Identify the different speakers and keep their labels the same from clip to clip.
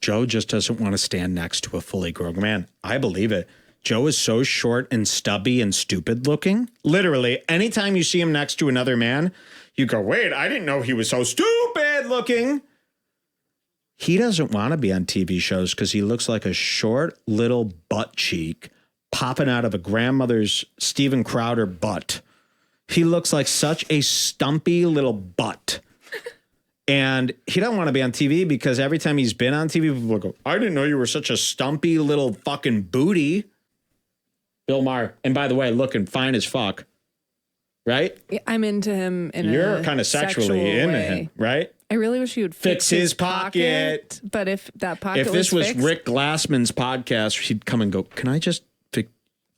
Speaker 1: Joe just doesn't want to stand next to a fully grown man. I believe it. Joe is so short and stubby and stupid looking. Literally, anytime you see him next to another man, you go, wait, I didn't know he was so stupid looking. He doesn't want to be on TV shows because he looks like a short little butt cheek popping out of a grandmother's Steven Crowder butt. He looks like such a stumpy little butt. And he doesn't want to be on TV because every time he's been on TV, people go, I didn't know you were such a stumpy little fucking booty. Bill Maher. And by the way, looking fine as fuck. Right?
Speaker 2: I'm into him in
Speaker 1: You're kind of sexually into him, right?
Speaker 2: I really wish he would fix his pocket. But if that pocket
Speaker 1: if this was
Speaker 2: fixed,
Speaker 1: Rick Glassman's podcast, he'd come and go, can I just fix?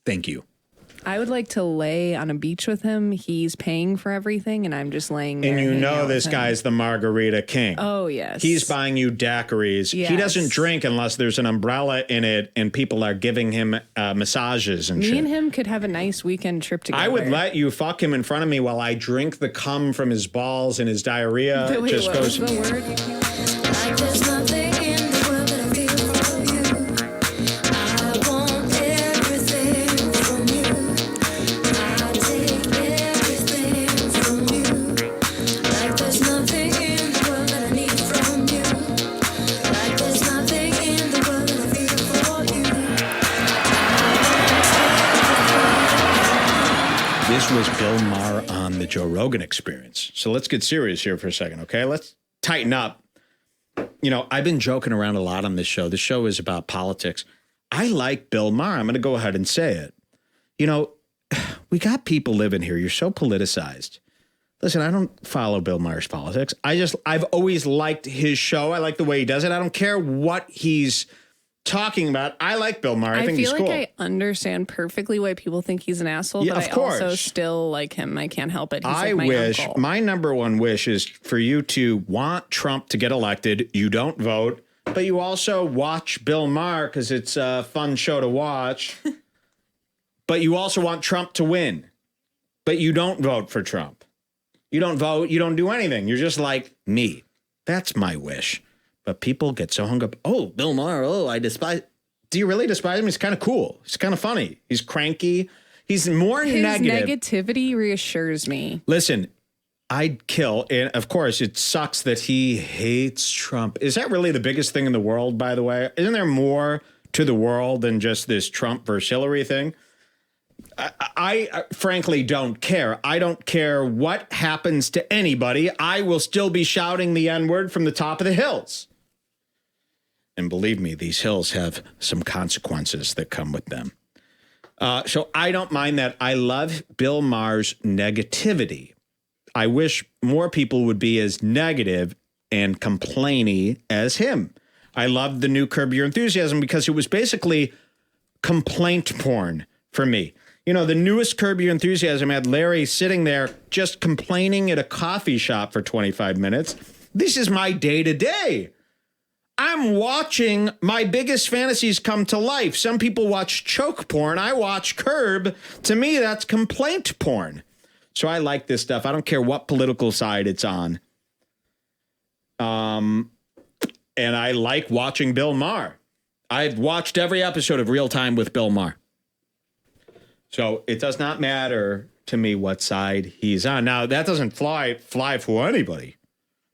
Speaker 1: Thank you.
Speaker 2: I would like to lay on a beach with him. He's paying for everything, and I'm just laying there.
Speaker 1: And you know this guy's the margarita king.
Speaker 2: Oh, yes.
Speaker 1: He's buying you daiquiris.
Speaker 2: Yes.
Speaker 1: He doesn't drink unless there's an umbrella in it and people are giving him massages and shit.
Speaker 2: Me and him could have a nice weekend trip together.
Speaker 1: I would let you fuck him in front of me while I drink the cum from his balls and his diarrhea.
Speaker 2: Wait,
Speaker 1: just
Speaker 2: what
Speaker 1: goes.
Speaker 2: was the word?
Speaker 3: Like there's nothing in the world that I feel for you. I want everything from you. I take everything from you. Like there's nothing in the world that I need from you. Like there's nothing in the world that I feel for you.
Speaker 1: This was Bill Maher on the Joe Rogan Experience. So let's get serious here for a second, okay? Let's tighten up. You know, I've been joking around a lot on this show. This show is about politics. I like Bill Maher. I'm going to go ahead and say it. You know, we got people living here. You're so politicized. Listen, I don't follow Bill Maher's politics. I've always liked his show. I like the way he does it. I don't care what he's talking about. I like Bill Maher. I think he's
Speaker 2: feel
Speaker 1: cool.
Speaker 2: like I understand perfectly why people think he's an asshole,
Speaker 1: Yeah,
Speaker 2: but
Speaker 1: of
Speaker 2: I also
Speaker 1: course.
Speaker 2: still like him. I can't help it. He's
Speaker 1: I
Speaker 2: like my
Speaker 1: wish,
Speaker 2: uncle.
Speaker 1: my number one wish is for you to want Trump to get elected. You don't vote, but you also watch Bill Maher because it's a fun show to watch. But you also want Trump to win, but you don't vote for Trump. You don't vote. You don't do anything. You're just like me. That's my wish. But people get so hung up. Oh, Bill Maher. Oh, I despise. Do you really despise him? He's kind of cool. He's kind of funny. He's cranky. He's more
Speaker 2: His
Speaker 1: negative.
Speaker 2: negativity reassures me.
Speaker 1: Listen, I'd kill. And of course, it sucks that he hates Trump. Is that really the biggest thing in the world, by the way? Isn't there more to the world than just this Trump versus Hillary thing? I frankly don't care. I don't care what happens to anybody. I will still be shouting the N-word from the top of the hills. And believe me, these hills have some consequences that come with them. So I don't mind that. I love Bill Maher's negativity. I wish more people would be as negative and complainy as him. I loved the new Curb Your Enthusiasm because it was basically complaint porn for me. You know, the newest Curb Your Enthusiasm had Larry sitting there just complaining at a coffee shop for 25 minutes. This is my day-to-day. I'm watching my biggest fantasies come to life. Some people watch choke porn. I watch Curb. To me, that's complaint porn. So I like this stuff. I don't care what political side it's on. And I like watching Bill Maher. I've watched every episode of Real Time with Bill Maher. So it does not matter to me what side he's on. Now, that doesn't fly for anybody.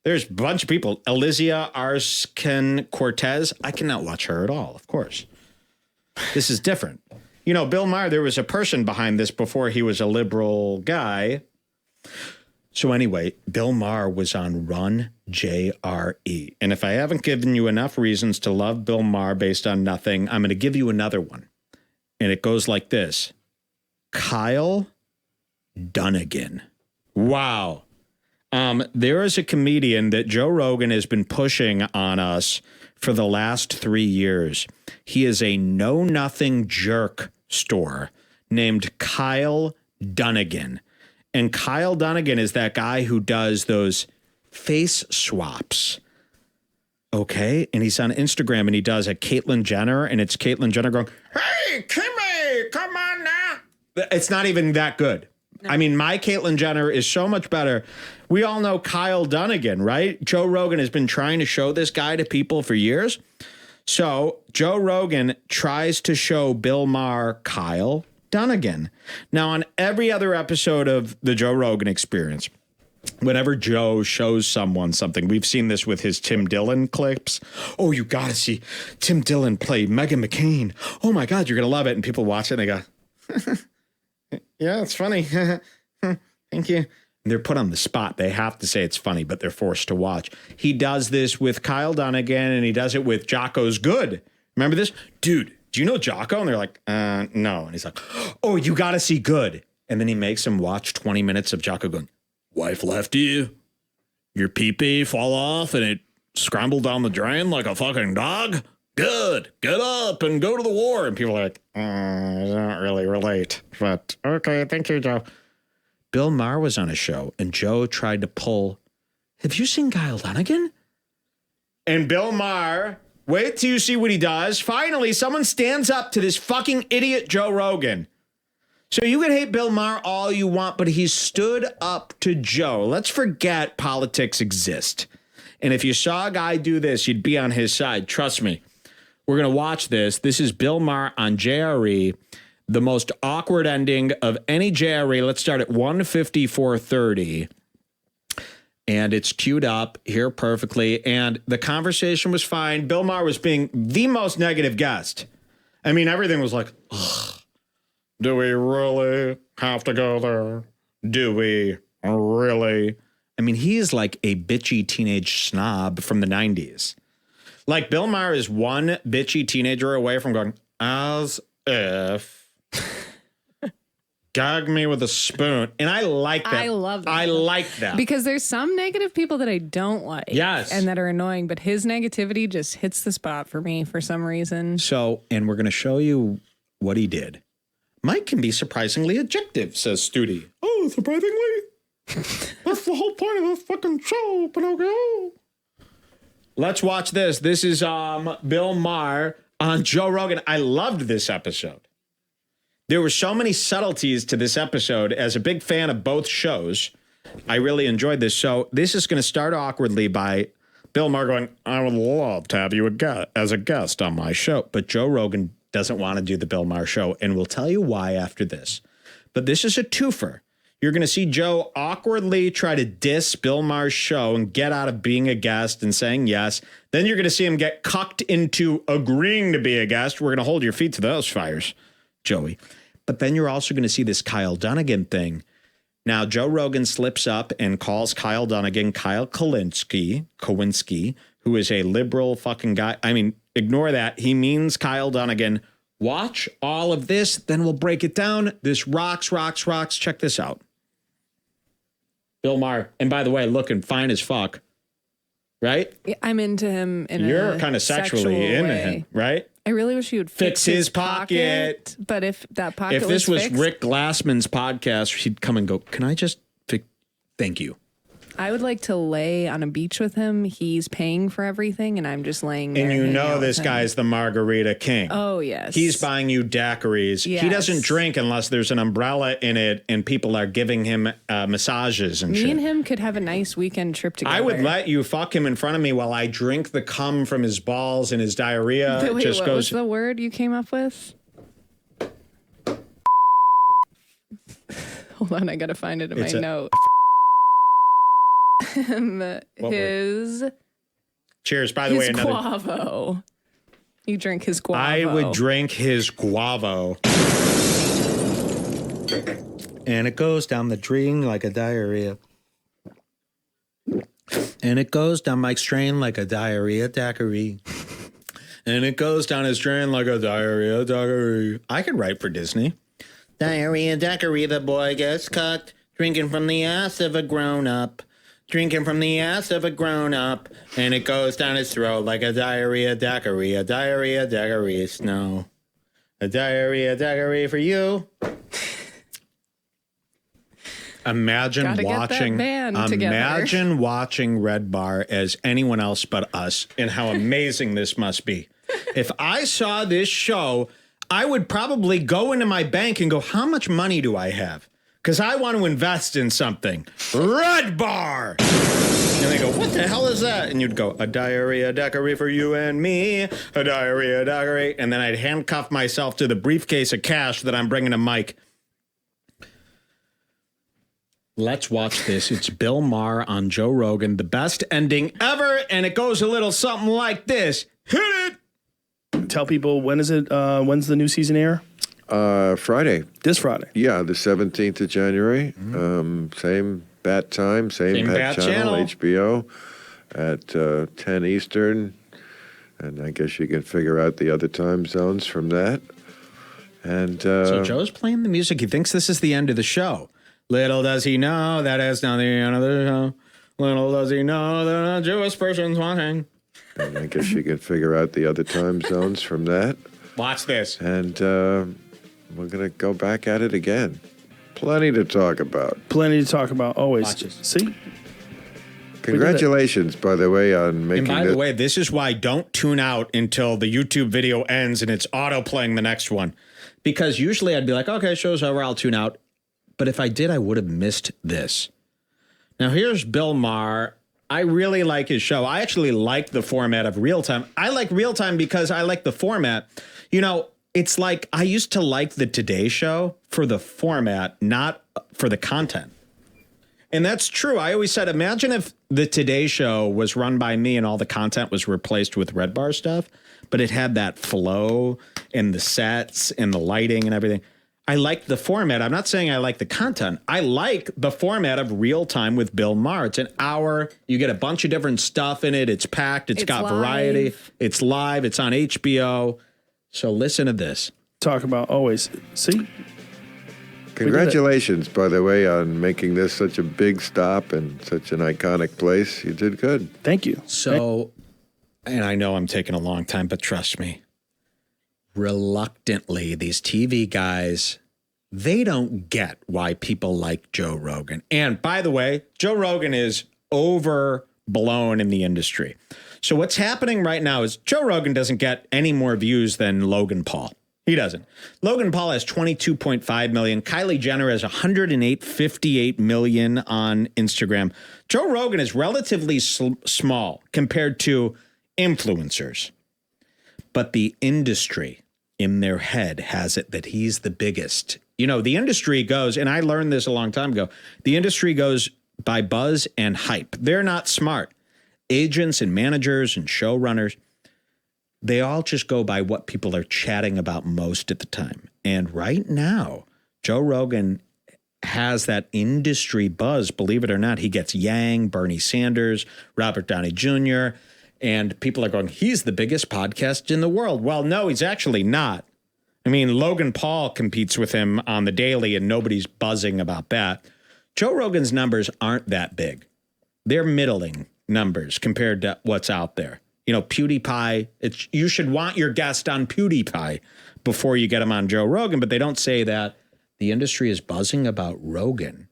Speaker 1: There's a bunch of people. Elysia Arscan-Cortez. I cannot watch her at all, of course. This is different. You know, Bill Maher, there was a person behind this before he was a liberal guy. So anyway, Bill Maher was on Run JRE. And if I haven't given you enough reasons to love Bill Maher based on nothing, I'm going to give you another one. And it goes like this. Kyle Dunnigan. Wow. There is a comedian that Joe Rogan has been pushing on us for the last 3 years. He is a know-nothing jerk store named Kyle Dunnigan. And Kyle Dunnigan is that guy who does those face swaps. Okay? And he's on Instagram and he does a Caitlyn Jenner, and it's Caitlyn Jenner going, hey, Kimmy, come on now. It's not even that good. No. I mean, my Caitlyn Jenner is so much better. We all know Kyle Dunnigan, right? Joe Rogan has been trying to show this guy to people for years. So Joe Rogan tries to show Bill Maher Kyle Dunnigan. Now, on every other episode of the Joe Rogan Experience, whenever Joe shows someone something, we've seen this with his Tim Dillon clips. Oh, you got to see Tim Dillon play Meghan McCain. Oh, my God, you're going to love it. And people watch it and they go, yeah, it's funny. Thank you. And they're put on the spot. They have to say it's funny, but they're forced to watch. He does this with Kyle Dunnigan, and he does it with Jocko's Good. Remember this? Dude, do you know Jocko? And they're like, no. And he's like, oh, you got to see Good. And then he makes them watch 20 minutes of Jocko going, wife left you, your pee-pee fall off, and it scrambled down the drain like a fucking dog? Good. Get up and go to the war. And people are like, I don't really relate. But okay, thank you, Joe. Bill Maher was on a show, and Joe tried to pull, have you seen Kyle Dunnigan? And Bill Maher, wait till you see what he does. Finally, someone stands up to this fucking idiot Joe Rogan. So you can hate Bill Maher all you want, but he stood up to Joe. Let's forget politics exist. And if you saw a guy do this, you'd be on his side. Trust me. We're going to watch this. This is Bill Maher on JRE. The most awkward ending of any JRE. Let's start at 1:54:30. And it's queued up here perfectly. And the conversation was fine. Bill Maher was being the most negative guest. I mean, everything was like, ugh, do we really have to go there? Do we really? I mean, he is like a bitchy teenage snob from the 90s. Like, Bill Maher is one bitchy teenager away from going, as if... gag me with a spoon. And I like that.
Speaker 2: I love that.
Speaker 1: I like that.
Speaker 2: Because there's some negative people that I don't like.
Speaker 1: Yes.
Speaker 2: And that are annoying, but his negativity just hits the spot for me for some reason.
Speaker 1: So, and we're going to show you what he did. Mike can be surprisingly adjective, says Studi. Oh, surprisingly? That's the whole point of the fucking show, Pinocchio. Let's watch this. This is Bill Maher on Joe Rogan. I loved this episode. There were so many subtleties to this episode. As a big fan of both shows, I really enjoyed this. So this is going to start awkwardly by Bill Maher going, I would love to have you as a guest on my show. But Joe Rogan doesn't want to do the Bill Maher show, and we'll tell you why after this. But this is a twofer. You're going to see Joe awkwardly try to diss Bill Maher's show and get out of being a guest and saying yes. Then you're going to see him get cucked into agreeing to be a guest. We're going to hold your feet to those fires, Joey. But then you're also going to see this Kyle Dunnigan thing. Now, Joe Rogan slips up and calls Kyle Dunnigan Kyle Kowinski, who is a liberal fucking guy. I mean, ignore that. He means Kyle Dunnigan. Watch all of this, then we'll break it down. This rocks. Check this out. Bill Maher, and by the way, looking fine as fuck, right?
Speaker 2: I'm into him in
Speaker 1: You're kind of sexually into him, right?
Speaker 2: I really wish he would
Speaker 1: fix his pocket.
Speaker 2: But if that pocket
Speaker 1: if this was
Speaker 2: fixed,
Speaker 1: Rick Glassman's podcast, he'd come and go, can I just fix? Thank you.
Speaker 2: I would like to lay on a beach with him. He's paying for everything, and I'm just laying there.
Speaker 1: And you
Speaker 2: hanging
Speaker 1: know
Speaker 2: out
Speaker 1: this
Speaker 2: with him.
Speaker 1: guy's the margarita king.
Speaker 2: Oh, yes.
Speaker 1: He's buying you daiquiris.
Speaker 2: Yes.
Speaker 1: He doesn't drink unless there's an umbrella in it and people are giving him massages and shit.
Speaker 2: Me and him could have a nice weekend trip together.
Speaker 1: I would let you fuck him in front of me while I drink the cum from his balls and his diarrhea.
Speaker 2: Wait,
Speaker 1: just
Speaker 2: what
Speaker 1: goes.
Speaker 2: was the word you came up with? Hold on, I gotta find it in my note. His
Speaker 1: Cheers, by the way. Another.
Speaker 2: guavo. You drink his guavo.
Speaker 1: I would drink his guavo. And it goes down the drain like a diarrhea. And it goes down Mike's drain like a diarrhea daiquiri. And it goes down his drain like a diarrhea daiquiri. I could write for Disney. Diarrhea daiquiri, the boy gets cucked. Drinking from the ass of a grown-up. Drinking from the ass of a grown-up. And it goes down his throat like a diarrhea daiquiri. A diarrhea daiquiri snow. A diarrhea daiquiri for you. Imagine
Speaker 2: Gotta
Speaker 1: watching Redbar as anyone else but us, and how amazing this must be. If I saw this show, I would probably go into my bank and go, how much money do I have? because I want to invest in something. Redbar. And they go, what the hell is that? And you'd go, a diarrhea daiquiri for you and me, a diarrhea daiquiri. And then I'd handcuff myself to the briefcase of cash that I'm bringing to Mike. Let's watch this. It's Bill Maher on Joe Rogan, the best ending ever. And it goes a little something like this. Hit it.
Speaker 4: Tell people, when is it? When's the new season air?
Speaker 5: Friday.
Speaker 4: This Friday.
Speaker 5: Yeah, the 17th of January. Same bat time, same bat channel, HBO at 10 Eastern. And I guess you can figure out the other time zones from that. And
Speaker 1: So Joe's playing the music. He thinks this is the end of the show. Little does he know that is not the end of the show. Little does he know that a Jewish person's watching.
Speaker 5: and I guess you can figure out the other time zones from that.
Speaker 1: Watch this.
Speaker 5: And we're going to go back at it again. Plenty to talk about.
Speaker 4: Plenty to talk about, always.
Speaker 1: Watch it.
Speaker 4: See?
Speaker 5: Congratulations, by the way, on making
Speaker 1: And by the way, this is why don't tune out until the YouTube video ends and it's auto playing the next one. Because usually I'd be like, okay, show's over, I'll tune out. But if I did, I would have missed this. Now here's Bill Maher. I really like his show. I actually like the format of Real Time. I like Real Time because I like the format. You know, it's like I used to like the Today Show for the format, not for the content. And that's true. I always said, imagine if the Today Show was run by me and all the content was replaced with Redbar stuff, but it had that flow and the sets and the lighting and everything. I like the format. I'm not saying I like the content. I like the format of Real Time with Bill Maher. It's an hour. You get a bunch of different stuff in it. It's packed. It's got variety.
Speaker 2: live.
Speaker 1: It's live. It's on HBO. So listen to this.
Speaker 4: Talk about, always. See?
Speaker 5: Congratulations, by the way, on making this such a big stop and such an iconic place. You did good.
Speaker 4: Thank you.
Speaker 1: So, and I know I'm taking a long time, but trust me, reluctantly, these TV guys, they don't get why people like Joe Rogan. And by the way, Joe Rogan is overblown in the industry. So what's happening right now is Joe Rogan doesn't get any more views than Logan Paul. He doesn't. Logan Paul has 22.5 million. Kylie Jenner has 158 million on Instagram. Joe Rogan is relatively small compared to influencers. But the industry in their head has it that he's the biggest. You know, the industry goes, and I learned this a long time ago, the industry goes by buzz and hype. They're not smart. Agents and managers and showrunners, they all just go by what people are chatting about most at the time. And right now, Joe Rogan has that industry buzz, believe it or not. He gets Yang, Bernie Sanders, Robert Downey Jr., and people are going, he's the biggest podcast in the world. Well, no, he's actually not. I mean, Logan Paul competes with him on the daily, and nobody's buzzing about that. Joe Rogan's numbers aren't that big. They're middling numbers compared to what's out there. You know, PewDiePie, you should want your guest on PewDiePie before you get him on Joe Rogan, but they don't say that. The industry is buzzing about Rogan.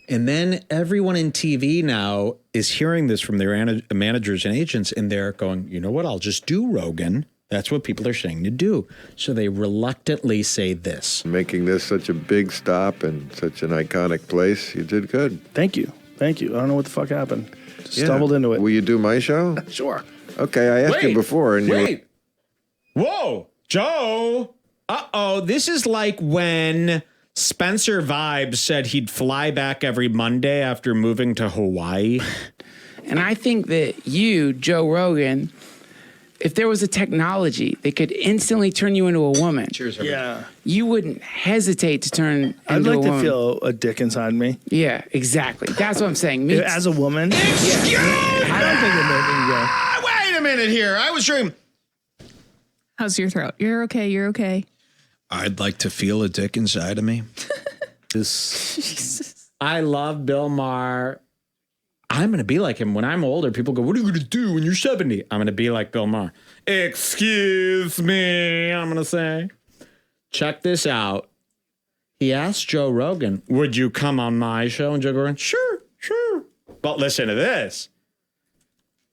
Speaker 1: And then everyone in TV now is hearing this from their managers and agents, and they're going, you know what, I'll just do Rogan. That's what people are saying to do. So they reluctantly say this.
Speaker 5: Making this such a big stop and such an iconic place. You did good.
Speaker 4: Thank you. Thank you. I don't know what the fuck happened. Just stumbled into it.
Speaker 5: Will you do my show?
Speaker 4: Sure.
Speaker 5: Okay, I asked you before, and
Speaker 1: Wait. Whoa, Joe. Uh-oh. This is like when Spencer Vibes said he'd fly back every Monday after moving to Hawaii.
Speaker 6: And I think that you, Joe Rogan, if there was a technology that could instantly turn you into a woman,
Speaker 4: Yeah.
Speaker 6: you wouldn't hesitate to turn into
Speaker 4: I'd
Speaker 6: a
Speaker 4: like to
Speaker 6: woman.
Speaker 4: feel a dick inside me.
Speaker 6: Yeah, exactly. That's what I'm saying. Me,
Speaker 4: As a woman.
Speaker 6: yeah.
Speaker 4: I don't think it made me go.
Speaker 1: Wait a minute here. I was dreaming.
Speaker 2: How's your throat? You're okay. You're okay.
Speaker 1: I'd like to feel a dick inside of me. I love Bill Maher. I'm going to be like him when I'm older. People go, what are you going to do when you're 70? I'm going to be like Bill Maher. Excuse me, I'm going to say. Check this out. He asked Joe Rogan, would you come on my show? And Joe Rogan, sure. But listen to this.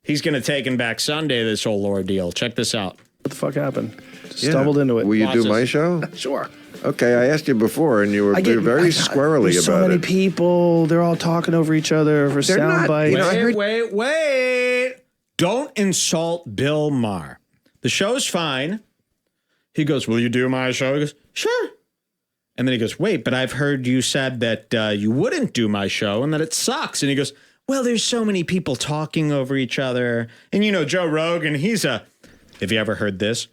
Speaker 1: He's going to take him back Sunday, this whole ordeal. Check this out.
Speaker 4: What the fuck happened. Stumbled into it.
Speaker 5: Will you
Speaker 1: Watch
Speaker 5: do
Speaker 1: this.
Speaker 5: my show?
Speaker 4: Sure.
Speaker 5: Okay, I asked you before, and you were very squirrely
Speaker 4: there's
Speaker 5: about
Speaker 4: so many
Speaker 5: it.
Speaker 4: people. They're all talking over each other for
Speaker 5: They're
Speaker 4: sound
Speaker 5: not,
Speaker 4: bites.
Speaker 5: you know, I heard-
Speaker 1: Wait. Don't insult Bill Maher. The show's fine. He goes, will you do my show? He goes, sure. And then he goes, wait, but I've heard you said that you wouldn't do my show and that it sucks. And he goes, well, there's so many people talking over each other. And, you know, Joe Rogan, have you ever heard this?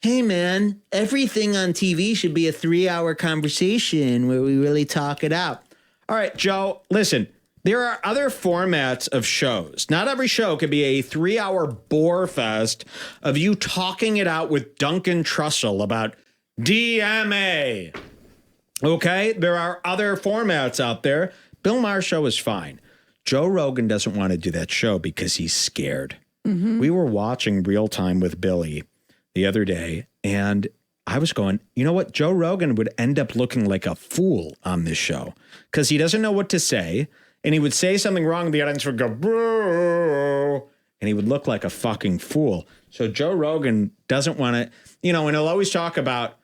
Speaker 1: Hey, man, everything on TV should be a 3-hour conversation where we really talk it out. All right, Joe, listen, there are other formats of shows. Not every show could be a 3-hour bore fest of you talking it out with Duncan Trussell about DMA. Okay, there are other formats out there. Bill Maher's show is fine. Joe Rogan doesn't want to do that show because he's scared. We were watching Real Time with Billy the other day, and I was going, you know what? Joe Rogan would end up looking like a fool on this show because he doesn't know what to say, and he would say something wrong, and the audience would go, boo, and he would look like a fucking fool. So Joe Rogan doesn't want to, you know, and he'll always talk about,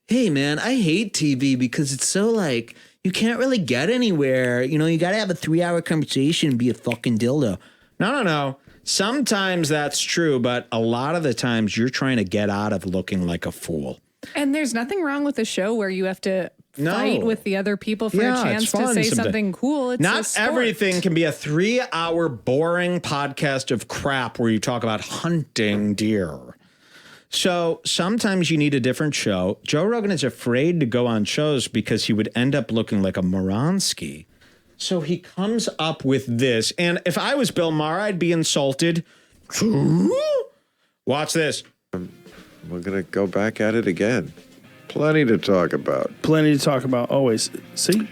Speaker 1: hey, man, I hate TV because it's so like, you can't really get anywhere. You know, you got to have a 3-hour conversation and be a fucking dildo. No. Sometimes that's true, but a lot of the times you're trying to get out of looking like a fool.
Speaker 2: And there's nothing wrong with a show where you have to fight with the other people for a chance to say something cool. It's
Speaker 1: not everything can be a 3-hour boring podcast of crap where you talk about hunting deer. So sometimes you need a different show. Joe Rogan is afraid to go on shows because he would end up looking like a Moransky. So he comes up with this. And if I was Bill Maher, I'd be insulted. Watch this.
Speaker 5: We're going to go back at it again. Plenty to talk about.
Speaker 4: Plenty to talk about, always. See?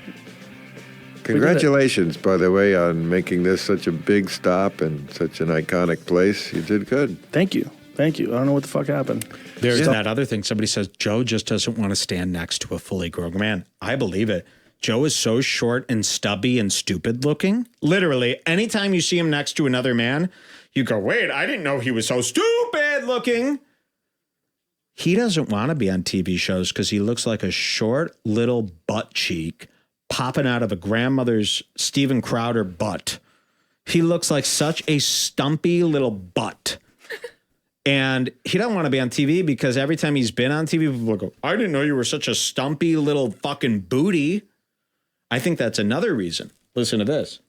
Speaker 5: Congratulations, by the way, on making this such a big stop and such an iconic place. You did good.
Speaker 4: Thank you. I don't know what the fuck happened.
Speaker 1: There's that other thing. Somebody says, Joe just doesn't want to stand next to a fully grown man. I believe it. Joe is so short and stubby and stupid looking. Literally, anytime you see him next to another man, you go, wait, I didn't know he was so stupid looking. He doesn't want to be on TV shows because he looks like a short little butt cheek popping out of a grandmother's Steven Crowder butt. He looks like such a stumpy little butt. And he doesn't want to be on TV because every time he's been on TV, people go, I didn't know you were such a stumpy little fucking booty. I think that's another reason. Listen to this.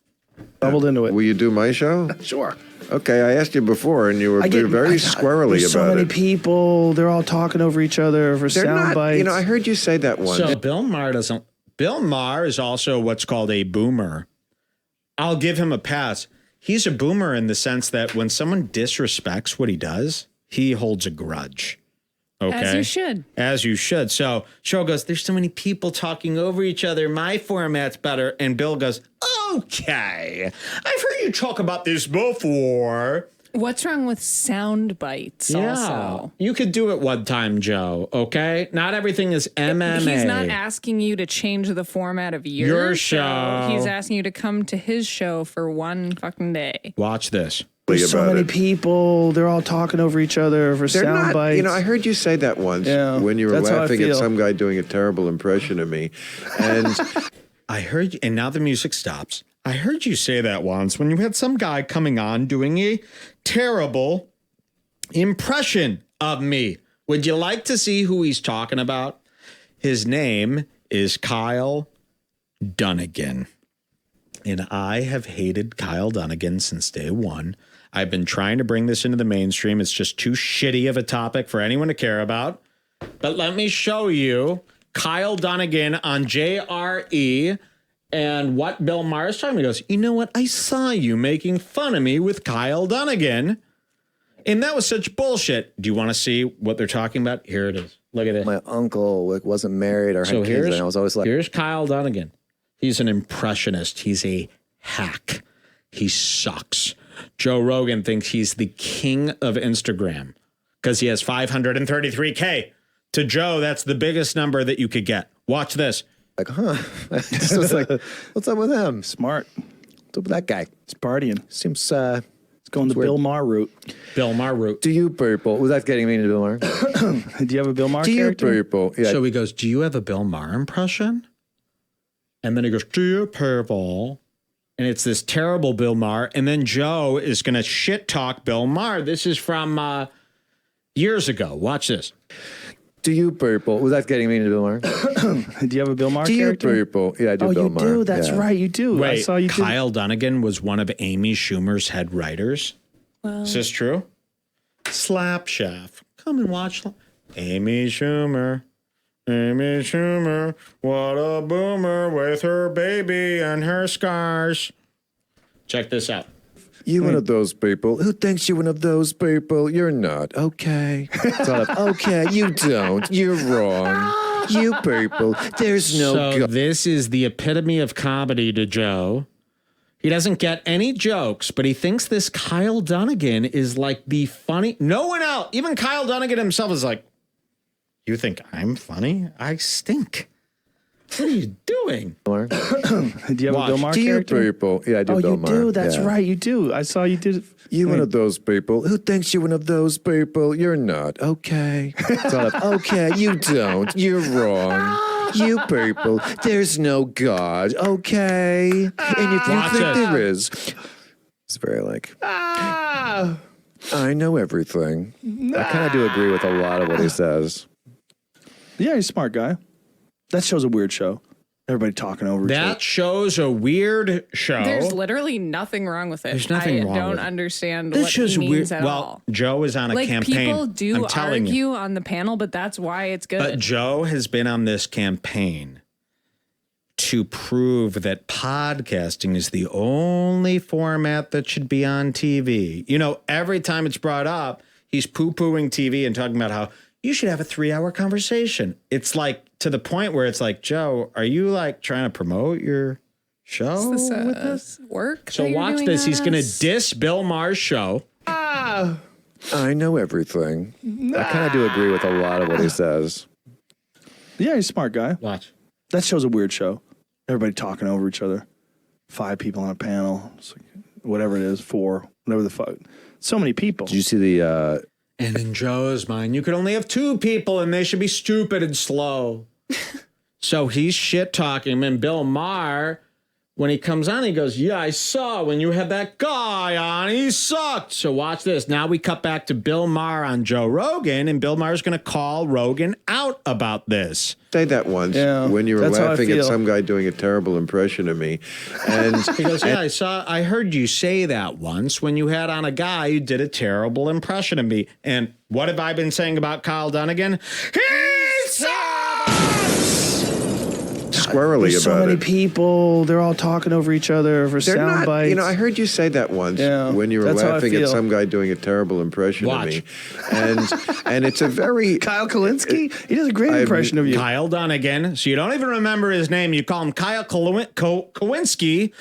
Speaker 4: Doubled into it.
Speaker 5: Will you do my show?
Speaker 4: Sure.
Speaker 5: Okay, I asked you before, and you were very squirrely
Speaker 4: there's
Speaker 5: about
Speaker 4: so many
Speaker 5: it.
Speaker 4: people. They're all talking over each other for
Speaker 5: They're
Speaker 4: sound
Speaker 5: not,
Speaker 4: bites.
Speaker 5: you know, I heard you say that once.
Speaker 1: So Bill Maher is also what's called a boomer. I'll give him a pass. He's a boomer in the sense that when someone disrespects what he does, he holds a grudge. Okay.
Speaker 2: As you should.
Speaker 1: As you should. So Cheryl goes, there's so many people talking over each other. My format's better. And Bill goes, okay, I've heard you talk about this before.
Speaker 2: What's wrong with sound bites also?
Speaker 1: You could do it one time, Joe, okay? Not everything is MMA.
Speaker 2: He's not asking you to change the format of your show. He's asking you to come to his show for one fucking day.
Speaker 1: Watch this.
Speaker 4: There's so many people. They're all talking over each other for sound bites.
Speaker 5: You know, I heard you say that once when you were laughing at some guy doing a terrible impression of me. And
Speaker 1: I heard you, and now the music stops. I heard you say that once when you had some guy coming on doing a terrible impression of me. Would you like to see who he's talking about? His name is Kyle Dunnigan. And I have hated Kyle Dunnigan since day one. I've been trying to bring this into the mainstream. It's just too shitty of a topic for anyone to care about. But let me show you Kyle Dunnigan on JRE and what Bill Maher is talking about. He goes, you know what? I saw you making fun of me with Kyle Dunnigan. And that was such bullshit. Do you want to see what they're talking about? Here it is. Look at it.
Speaker 7: My uncle wasn't married or had kids, and I was always like,
Speaker 1: here's Kyle Dunnigan. He's an impressionist. He's a hack. He sucks. Joe Rogan thinks he's the king of Instagram because he has 533K. To Joe, that's the biggest number that you could get. Watch this.
Speaker 7: I just was like, what's up with him?
Speaker 4: Smart.
Speaker 7: What's up with that guy?
Speaker 4: He's partying.
Speaker 7: Seems
Speaker 4: It's going the Bill Maher route.
Speaker 1: Bill Maher route.
Speaker 7: Do you people? Was that getting me into Bill Maher?
Speaker 4: Do you have a Bill Maher
Speaker 7: Do you
Speaker 4: character?
Speaker 7: people? Yeah.
Speaker 1: So he goes, do you have a Bill Maher impression? And then he goes, do you people? And it's this terrible Bill Maher. And then Joe is going to shit talk Bill Maher. This is from years ago. Watch this.
Speaker 7: Do you people? Was that getting me into Bill Maher?
Speaker 4: Do you have a Bill Maher
Speaker 7: Do you
Speaker 4: character?
Speaker 7: people? Yeah, I do. Bill
Speaker 4: you
Speaker 7: Maher.
Speaker 4: do. That's
Speaker 7: Yeah.
Speaker 4: right. You do.
Speaker 1: Wait,
Speaker 4: I saw you.
Speaker 1: Kyle Dunnigan was one of Amy Schumer's head writers.
Speaker 2: Well,
Speaker 1: Is this true? Slap Shaft. Come and watch. Amy Schumer. Amy Schumer. What a boomer with her baby and her scars. Check this out.
Speaker 5: You one of those people? Who thinks you're one of those people? You're not. Okay. Okay, you don't. You're wrong. You people. There's no
Speaker 1: So
Speaker 5: God.
Speaker 1: this is the epitome of comedy to Joe. He doesn't get any jokes, but he thinks this Kyle Dunnigan is like the funny. No one else, even Kyle Dunnigan himself is like, you think I'm funny? I stink. What are you doing?
Speaker 4: Do you have
Speaker 1: Watch.
Speaker 4: a Bill Maher
Speaker 5: Do you
Speaker 4: character?
Speaker 5: people? Yeah, I do. Bill
Speaker 4: you
Speaker 5: Maher.
Speaker 4: do. That's
Speaker 5: Yeah.
Speaker 4: right. You do. I saw you did.
Speaker 5: You one of those people? Who thinks you're one of those people? You're not. Okay. Okay, you don't. You're wrong. You people. There's no God. Okay. And if you
Speaker 1: Watch
Speaker 5: think
Speaker 1: it.
Speaker 5: there is,
Speaker 7: It's very like.
Speaker 5: I know everything.
Speaker 7: I kind of do agree with a lot of what he says.
Speaker 4: Yeah, he's a smart guy. That show's a weird show. Everybody talking over each other.
Speaker 1: That show's a weird show.
Speaker 2: there's literally nothing wrong with it.
Speaker 1: There's nothing
Speaker 2: I
Speaker 1: wrong
Speaker 2: don't
Speaker 1: with it.
Speaker 2: understand
Speaker 1: This
Speaker 2: what
Speaker 1: show's
Speaker 2: he means
Speaker 1: weird.
Speaker 2: at
Speaker 1: Well,
Speaker 2: all.
Speaker 1: Joe is on a
Speaker 2: Like
Speaker 1: campaign.
Speaker 2: people do
Speaker 1: I'm telling
Speaker 2: argue
Speaker 1: you.
Speaker 2: on the panel, but that's why it's good.
Speaker 1: But Joe has been on this campaign to prove that podcasting is the only format that should be on TV. You know, every time it's brought up, he's poo-pooing TV and talking about how you should have a 3-hour conversation. It's like to the point where it's like, Joe, are you like trying to promote your show
Speaker 2: Is this
Speaker 1: with this?
Speaker 2: work?
Speaker 1: So
Speaker 2: that you're
Speaker 1: watch
Speaker 2: doing
Speaker 1: this.
Speaker 2: on
Speaker 1: He's going to
Speaker 2: us?
Speaker 1: diss Bill Maher's show.
Speaker 5: I know everything.
Speaker 7: I kind of do agree with a lot of what he says.
Speaker 4: Yeah, he's a smart guy.
Speaker 1: Watch.
Speaker 4: That show's a weird show. Everybody talking over each other. 5 people on a panel. It's like, whatever it is, 4, whatever the fuck. So many people.
Speaker 7: Did you see the?
Speaker 1: And in Joe's mind, you could only have 2 people and they should be stupid and slow. So he's shit talking him. And Bill Maher, when he comes on, he goes, yeah, I saw when you had that guy on, he sucked. So watch this. Now we cut back to Bill Maher on Joe Rogan, and Bill Maher's going to call Rogan out about this.
Speaker 5: Say that once when you were
Speaker 4: that's how I
Speaker 5: laughing at
Speaker 4: feel.
Speaker 5: some guy doing a terrible impression of me. And
Speaker 1: He goes, yeah, I heard you say that once when you had on a guy who did a terrible impression of me. And what have I been saying about Kyle Dunnigan? He sucks!
Speaker 5: squirrely
Speaker 4: There's so
Speaker 5: about
Speaker 4: many
Speaker 5: it.
Speaker 4: people. They're all talking over each other for
Speaker 5: They're
Speaker 4: sound
Speaker 5: not,
Speaker 4: bites.
Speaker 5: you know, I heard you say that once
Speaker 4: Yeah,
Speaker 5: when you were
Speaker 4: that's how I
Speaker 5: laughing at
Speaker 4: feel.
Speaker 5: some guy doing a terrible impression
Speaker 1: Watch.
Speaker 5: of me. And it's a very
Speaker 4: Kyle Kalinske? He does a great impression of you.
Speaker 1: Kyle Dunnigan. So you don't even remember his name. You call him Kyle Kowinski,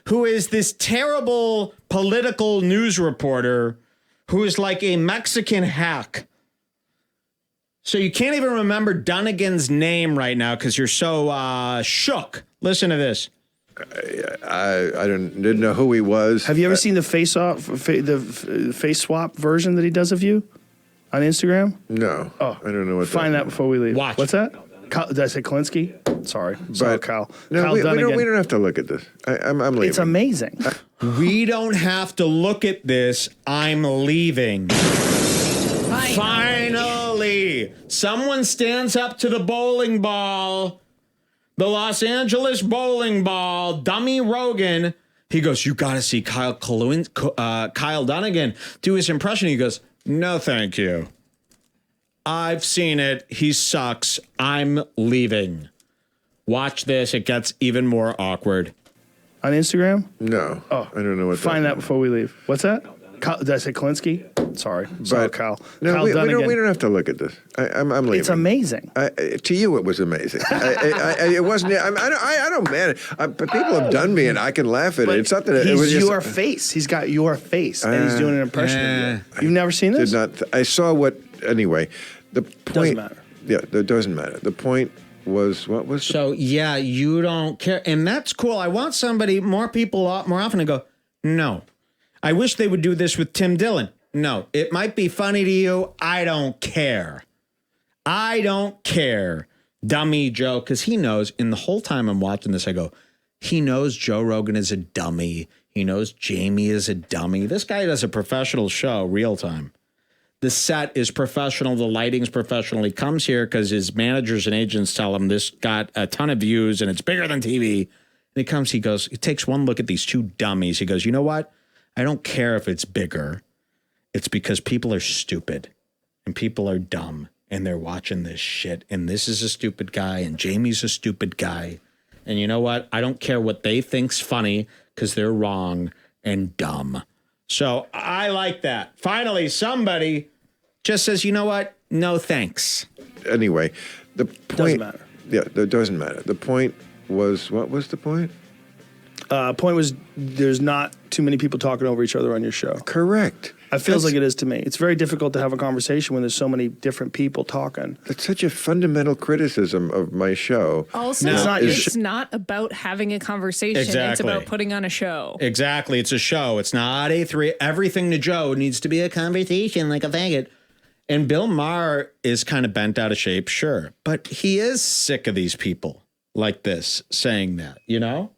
Speaker 1: who is this terrible political news reporter who is like a Mexican hack. So you can't even remember Dunnigan's name right now because you're so shook. Listen to this.
Speaker 5: I didn't know who he was.
Speaker 4: Have you ever seen the face swap version that he does of you on Instagram?
Speaker 5: No.
Speaker 4: Oh,
Speaker 5: I don't know what
Speaker 4: Find that before we leave.
Speaker 1: Watch.
Speaker 4: What's that? Did I say Kalinske? Sorry, Kyle.
Speaker 5: No,
Speaker 4: Kyle
Speaker 5: we
Speaker 4: Dunnigan.
Speaker 5: don't have to look at this. I'm leaving.
Speaker 4: It's amazing.
Speaker 1: We don't have to look at this. I'm leaving. Finally, someone stands up to the bowling ball, the Los Angeles bowling ball, dummy Rogan. He goes, you got to see Kyle Dunnigan do his impression. He goes, no, thank you. I've seen it. He sucks. I'm leaving. Watch this. It gets even more awkward.
Speaker 4: On Instagram?
Speaker 5: No.
Speaker 4: Oh,
Speaker 5: I don't know what
Speaker 4: Find that before we leave. What's that? Did I say Kalinske? Sorry, Kyle.
Speaker 5: No,
Speaker 4: Kyle
Speaker 5: we
Speaker 4: Dunnigan.
Speaker 5: don't have to look at this. I'm leaving.
Speaker 4: It's amazing.
Speaker 5: To you, it was amazing. It wasn't. I don't man. But people have done me, and I can laugh at it. It's something. It was
Speaker 4: He's
Speaker 5: just,
Speaker 4: your face. He's got your face, and he's doing an impression of you. You've never seen this?
Speaker 5: Did not. I saw what. Anyway, the point.
Speaker 4: Doesn't matter.
Speaker 5: Yeah, it doesn't matter. The point was what was.
Speaker 1: So, yeah, you don't care. And that's cool. I want somebody, more people more often to go, no, I wish they would do this with Tim Dillon. No, it might be funny to you. I don't care. I don't care. Dummy Joe, because he knows, in the whole time I'm watching this, I go, he knows Joe Rogan is a dummy. He knows Jamie is a dummy. This guy does a professional show, real time. The set is professional. The lighting's professional. He comes here because his managers and agents tell him this got a ton of views and it's bigger than TV. And he comes, he goes, he takes one look at these two dummies. He goes, you know what? I don't care if it's bigger. It's because people are stupid and people are dumb and they're watching this shit. And this is a stupid guy and Jamie's a stupid guy. And you know what? I don't care what they think's funny because they're wrong and dumb. So I like that. Finally, somebody just says, you know what? No, thanks.
Speaker 5: Anyway, the point...
Speaker 4: Doesn't matter.
Speaker 5: Yeah, it doesn't matter. The point was, what was the point?
Speaker 4: Point was, there's not too many people talking over each other on your show.
Speaker 5: Correct.
Speaker 4: It feels like it is to me. It's very difficult to have a conversation when there's so many different people talking.
Speaker 5: That's such a fundamental criticism of my show.
Speaker 2: Also, it's not about having a conversation.
Speaker 1: Exactly.
Speaker 2: It's about putting on a show.
Speaker 1: Exactly. It's a show. It's not everything to Joe needs to be a conversation like a faggot. And Bill Maher is kind of bent out of shape, sure. But he is sick of these people like this saying that, you know?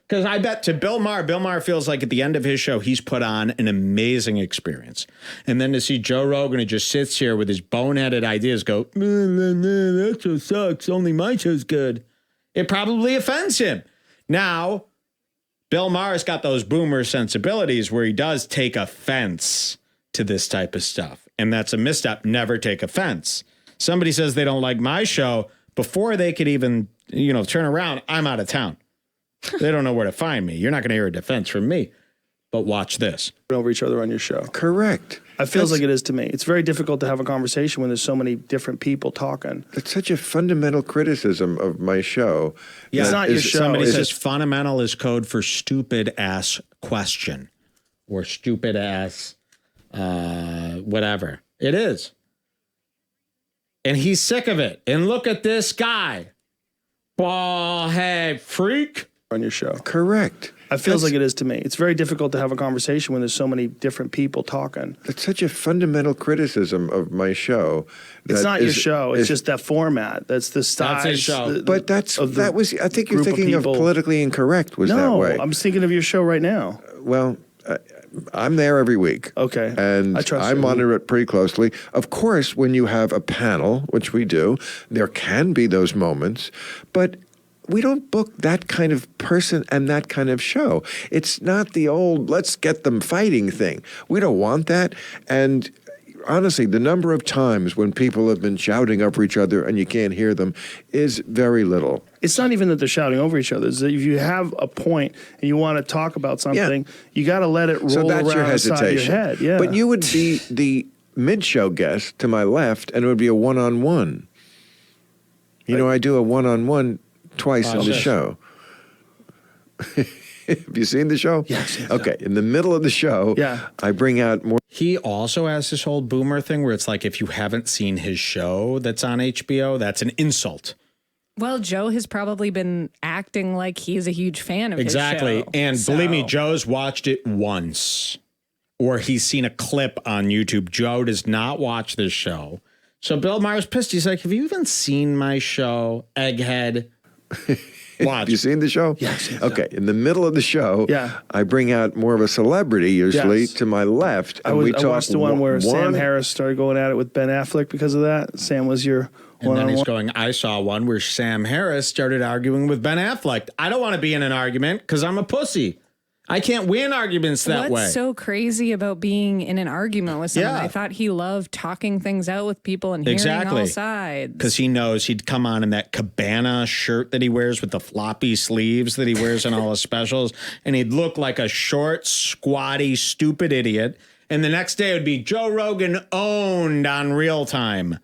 Speaker 1: Because I bet to Bill Maher feels like at the end of his show, he's put on an amazing experience. And then to see Joe Rogan who just sits here with his boneheaded ideas go, that show sucks, only my show's good. It probably offends him. Now, Bill Maher's got those boomer sensibilities where he does take offense to this type of stuff. And that's a misstep. Never take offense. Somebody says they don't like my show, before they could even, turn around, I'm out of town. They don't know where to find me. You're not going to hear a defense from me. But watch this.
Speaker 4: Over each other on your show.
Speaker 5: Correct.
Speaker 4: It feels like it is to me. It's very difficult to have a conversation when there's so many different people talking.
Speaker 5: That's such a fundamental criticism of my show.
Speaker 1: Yeah,
Speaker 4: it's not your show.
Speaker 1: Somebody says fundamental is code for stupid ass question or stupid ass whatever. It is. And he's sick of it. And look at this guy. Bald head freak.
Speaker 4: On your show.
Speaker 5: Correct.
Speaker 4: It feels like it is to me. It's very difficult to have a conversation when there's so many different people talking.
Speaker 5: That's such a fundamental criticism of my show.
Speaker 4: It's not your show. It's just that format. That's the style.
Speaker 1: That's his show.
Speaker 5: But I think you're thinking of politically incorrect was that way.
Speaker 4: No, I'm thinking of your show right now.
Speaker 5: Well, I'm there every week.
Speaker 4: Okay.
Speaker 5: And I monitor it pretty closely. Of course, when you have a panel, which we do, there can be those moments, but we don't book that kind of person and that kind of show. It's not the old, let's get them fighting thing. We don't want that. And honestly, the number of times when people have been shouting over each other and you can't hear them is very little.
Speaker 4: It's not even that they're shouting over each other. It's that if you have a point and you want to talk about something, you got to let it roll around inside your head. Yeah.
Speaker 5: But you would be the mid-show guest to my left, and it would be a one-on-one. I do a one-on-one twice in the show. Have you seen the show?
Speaker 4: Yes.
Speaker 5: Okay. In the middle of the show, I bring out more.
Speaker 1: He also has this whole boomer thing where it's like if you haven't seen his show that's on HBO, that's an insult.
Speaker 2: Well, Joe has probably been acting like he's a huge fan of his show.
Speaker 1: And believe me, Joe's watched it once or he's seen a clip on YouTube. Joe does not watch this show. So Bill Maher's pissed. He's like, have you even seen my show, Egghead? Watch.
Speaker 5: Have you seen the show?
Speaker 4: Yes.
Speaker 5: Okay. In the middle of the show, I bring out more of a celebrity usually to my left.
Speaker 4: And I watched the one where Sam Harris started going at it with Ben Affleck because of that. Sam was your
Speaker 1: one-on-one. And then he's going, I saw one where Sam Harris started arguing with Ben Affleck. I don't want to be in an argument because I'm a pussy. I can't win arguments that way.
Speaker 2: What's so crazy about being in an argument with someone? I thought he loved talking things out with people and hearing all sides.
Speaker 1: Because he knows he'd come on in that Cabana shirt that he wears with the floppy sleeves that he wears in all his specials, and he'd look like a short, squatty, stupid idiot. And the next day it would be Joe Rogan owned on Real Time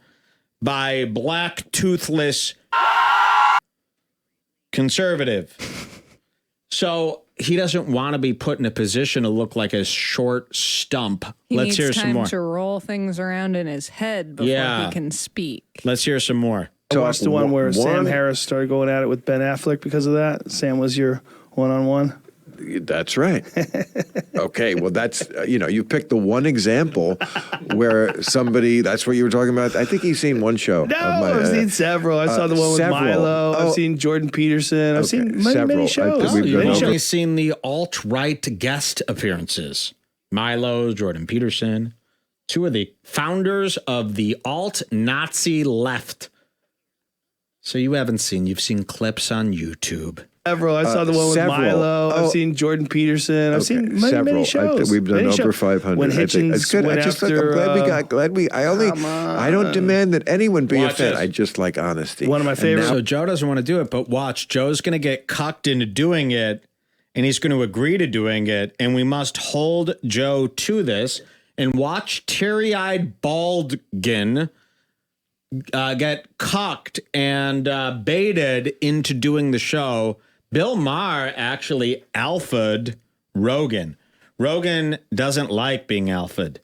Speaker 1: by black, toothless conservative. So he doesn't want to be put in a position to look like a short stump. Let's hear some more.
Speaker 2: He needs time to roll things around in his head before he can speak.
Speaker 1: Let's hear some more.
Speaker 4: I watched the one where Sam Harris started going at it with Ben Affleck because of that. Sam was your one-on-one.
Speaker 5: That's right. Okay, well, that's, you picked the one example where somebody, that's what you were talking about. I think he's seen one show.
Speaker 4: No, I've seen several. I saw the one with
Speaker 5: several.
Speaker 4: Milo.
Speaker 5: Oh.
Speaker 4: I've seen Jordan Peterson. I've seen many shows.
Speaker 5: We've
Speaker 1: You've
Speaker 5: done
Speaker 1: only
Speaker 5: over-
Speaker 1: seen the alt-right guest appearances. Milo, Jordan Peterson, two of the founders of the alt-Nazi left. So you've seen clips on YouTube.
Speaker 4: Several. I saw the one with
Speaker 5: several.
Speaker 4: Milo.
Speaker 5: Oh.
Speaker 4: I've seen Jordan Peterson. I've seen many shows.
Speaker 5: We've done
Speaker 4: Many
Speaker 5: over
Speaker 4: shows.
Speaker 5: 500.
Speaker 4: When
Speaker 5: I think
Speaker 4: Hitchens
Speaker 5: it's good.
Speaker 4: went
Speaker 5: I'm glad we I don't demand that anyone be
Speaker 1: Watch
Speaker 5: offended.
Speaker 1: this.
Speaker 5: I just like honesty.
Speaker 4: One of my favorites.
Speaker 1: So Joe doesn't want to do it, but watch. Joe's going to get cucked into doing it, and he's going to agree to doing it, and we must hold Joe to this. And watch teary-eyed Baldgin get cucked and baited into doing the show. Bill Maher actually alpha'd Rogan. Rogan doesn't like being alpha'd.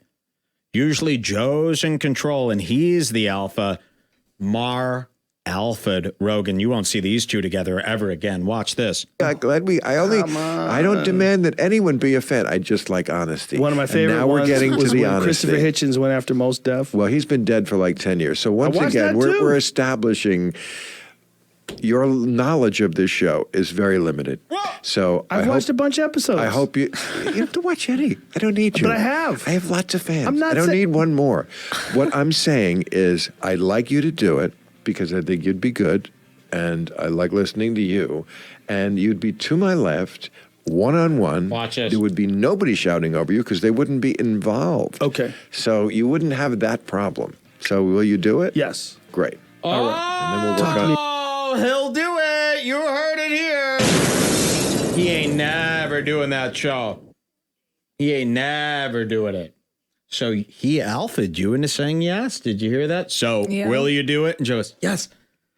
Speaker 1: Usually Joe's in control, and he's the alpha. Maher alpha'd Rogan. You won't see these two together ever again. Watch this.
Speaker 5: I don't demand that anyone be offended. I just like honesty.
Speaker 4: One of my favorite
Speaker 5: And now we're
Speaker 4: ones
Speaker 5: getting to
Speaker 4: was
Speaker 5: the
Speaker 4: when
Speaker 5: honesty.
Speaker 4: Christopher Hitchens went after Most Def.
Speaker 5: Well, he's been dead for like 10 years. So once
Speaker 4: watched
Speaker 5: again,
Speaker 4: that too.
Speaker 5: we're establishing your knowledge of this show is very limited. So
Speaker 4: I've watched a bunch of episodes.
Speaker 5: I hope you don't have to watch any. I don't need you.
Speaker 4: But I have.
Speaker 5: I have lots of fans.
Speaker 4: I'm not
Speaker 5: I don't
Speaker 4: sa-
Speaker 5: need one more. What I'm saying is I'd like you to do it because I think you'd be good and I like listening to you. And you'd be to my left, one-on-one.
Speaker 1: Watch this.
Speaker 5: There would be nobody shouting over you because they wouldn't be involved.
Speaker 4: Okay.
Speaker 5: So you wouldn't have that problem. So will you do it?
Speaker 4: Yes.
Speaker 5: Great.
Speaker 1: All
Speaker 5: right. And then we'll work on
Speaker 1: Oh, he'll do it. You heard it here. He ain't never doing that show. He ain't never doing it. So he alpha'd you into saying yes. Did you hear that? So
Speaker 2: Yeah.
Speaker 1: will you do it? And Joe goes, yes.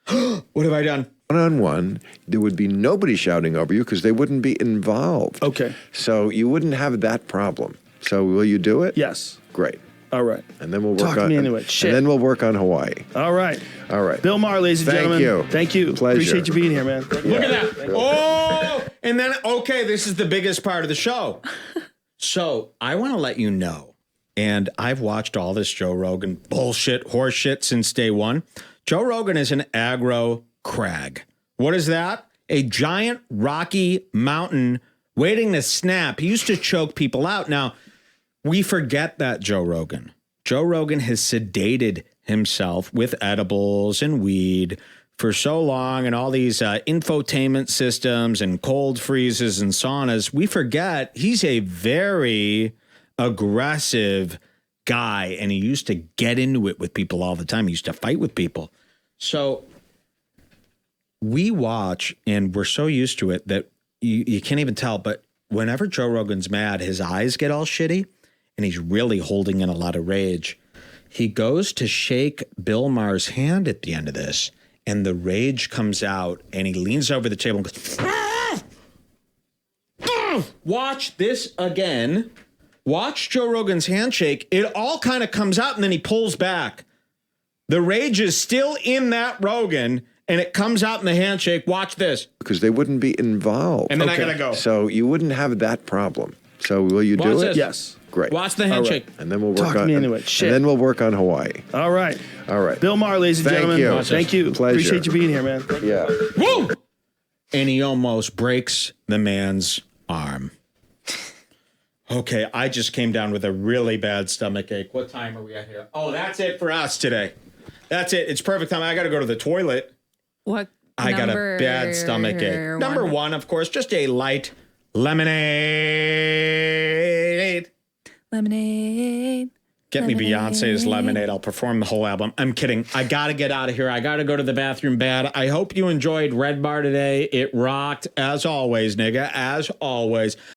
Speaker 1: What have I done?
Speaker 5: one-on-one, there would be nobody shouting over you because they wouldn't be involved.
Speaker 4: Okay.
Speaker 5: So you wouldn't have that problem. So will you do it?
Speaker 4: Yes.
Speaker 5: Great.
Speaker 4: All right.
Speaker 5: And then we'll work
Speaker 4: Talk
Speaker 5: on
Speaker 4: me into it. Shit.
Speaker 5: And then we'll work on Hawaii.
Speaker 4: All right.
Speaker 5: All right.
Speaker 4: Bill Maher, ladies and
Speaker 5: Thank
Speaker 4: gentlemen.
Speaker 5: you.
Speaker 4: Thank you.
Speaker 5: Pleasure.
Speaker 4: Appreciate you being here, man. Thank you.
Speaker 1: Look at that. Oh, and then, okay, this is the biggest part of the show. So I want to let you know, and I've watched all this Joe Rogan bullshit, horseshit since day one. Joe Rogan is an aggro crag. What is that? A giant rocky mountain waiting to snap. He used to choke people out. Now, we forget that Joe Rogan. Joe Rogan has sedated himself with edibles and weed for so long and all these infotainment systems and cold freezes and saunas. We forget he's a very aggressive guy, and he used to get into it with people all the time. He used to fight with people. So we watch, and we're so used to it that you can't even tell. But whenever Joe Rogan's mad, his eyes get all shitty, and he's really holding in a lot of rage. He goes to shake Bill Maher's hand at the end of this, and the rage comes out, and he leans over the table and goes, "Ah! Ah!" Watch this again. Watch Joe Rogan's handshake. It all kind of comes out, and then he pulls back. The rage is still in that Rogan, and it comes out in the handshake. Watch this.
Speaker 5: Because they wouldn't be involved.
Speaker 1: And then I gotta go.
Speaker 5: So you wouldn't have that problem. So will you do
Speaker 1: Watch
Speaker 5: it?
Speaker 1: this.
Speaker 4: Yes.
Speaker 5: Great.
Speaker 1: Watch the handshake.
Speaker 5: And then we'll work
Speaker 4: Talk
Speaker 5: on
Speaker 4: me into it. Shit.
Speaker 5: And then we'll work on Hawaii.
Speaker 4: All right.
Speaker 5: All right.
Speaker 4: Bill Maher, ladies and
Speaker 5: Thank
Speaker 4: gentlemen.
Speaker 5: you.
Speaker 4: Thank you.
Speaker 5: Pleasure.
Speaker 4: Appreciate you being here, man. Thank you.
Speaker 5: Yeah.
Speaker 1: Woo! And he almost breaks the man's arm. Okay, I just came down with a really bad stomach ache. What time are we at here? Oh, that's it for us today. That's it. It's perfect time. I got to go to the toilet.
Speaker 2: What?
Speaker 1: I got a bad stomach ache. Number one, of course, just a light lemonade.
Speaker 2: Lemonade.
Speaker 1: Get me Beyonce's Lemonade. I'll perform the whole album. I'm kidding. I got to get out of here. I got to go to the bathroom bad. I hope you enjoyed Redbar today. It rocked as always, nigga, as always.